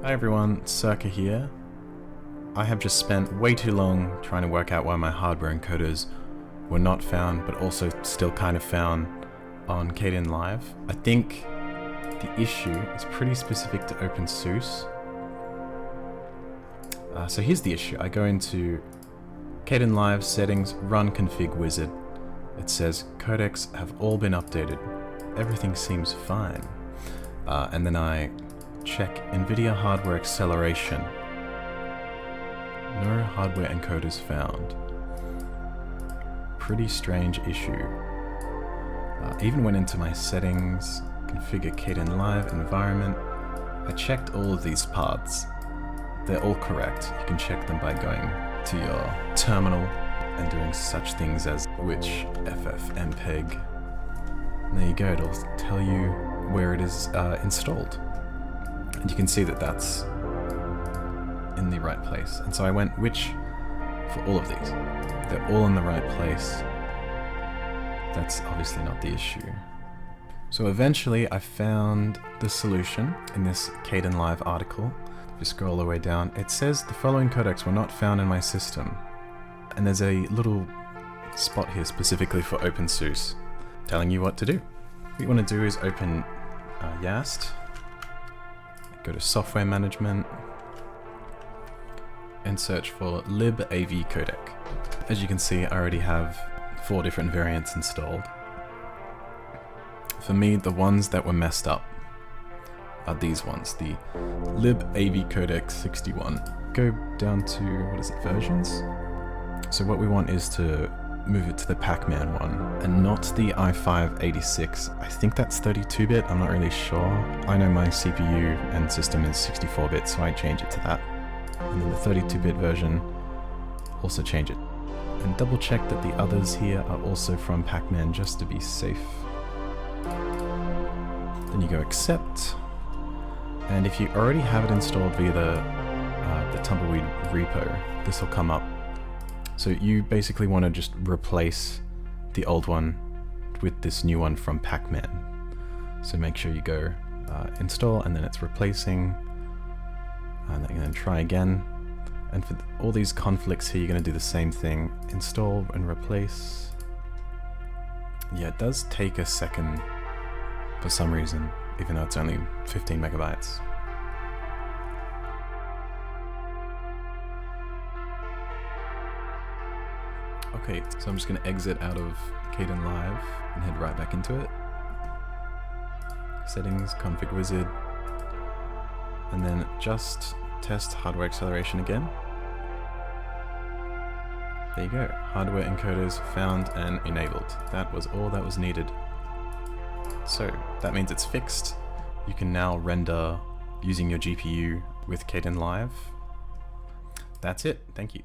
Hi everyone, Circa here. I have just spent way too long trying to work out why my hardware encoders were not found, but also still kind of found on Kdenlive. I think the issue is pretty specific to openSUSE. So here's the issue. I go into Kdenlive settings, run config wizard. It says codecs have all been updated. Everything seems fine. And then I check NVIDIA hardware acceleration. No hardware encoders found. Pretty strange issue. Even went into my settings, configure Kdenlive environment. I checked all of these paths. They're all correct. You can check them by going to your terminal and doing such things as which ffmpeg. And there you go, it'll tell you where it is installed. And you can see that that's in the right place. And so I went which for all of these. They're all in the right place. That's obviously not the issue. So eventually I found the solution in this Kdenlive article. If you scroll all the way down, it says the following codecs were not found in my system. And there's a little spot here specifically for openSUSE telling you what to do. What you want to do is open YAST, go to software management, and search for libav codec. As you can see, I already have 4 different variants installed. For me, the ones that were messed up are these ones, the libav codec 61. Go down to, what is it, versions? So what we want is to move it to the Packman one, and not the i5-86. I think that's 32-bit, I'm not really sure. I know my CPU and system is 64-bit, so I change it to that. And then the 32-bit version, also change it. And double check that the others here are also from Packman, just to be safe. Then you go accept. And if you already have it installed via the Tumbleweed repo, this will come up. So you basically want to just replace the old one with this new one from Packman. So make sure you go install, and then it's replacing, and then try again. And for all these conflicts here, you're going to do the same thing. Install and replace. Yeah, it does take a second for some reason, even though it's only 15 megabytes. Okay, so I'm just going to exit out of Kdenlive and head right back into it. Settings, config wizard, and then just test hardware acceleration again. There you go, hardware encoders found and enabled. That was all that was needed. So that means it's fixed. You can now render using your GPU with Kdenlive. That's it, thank you.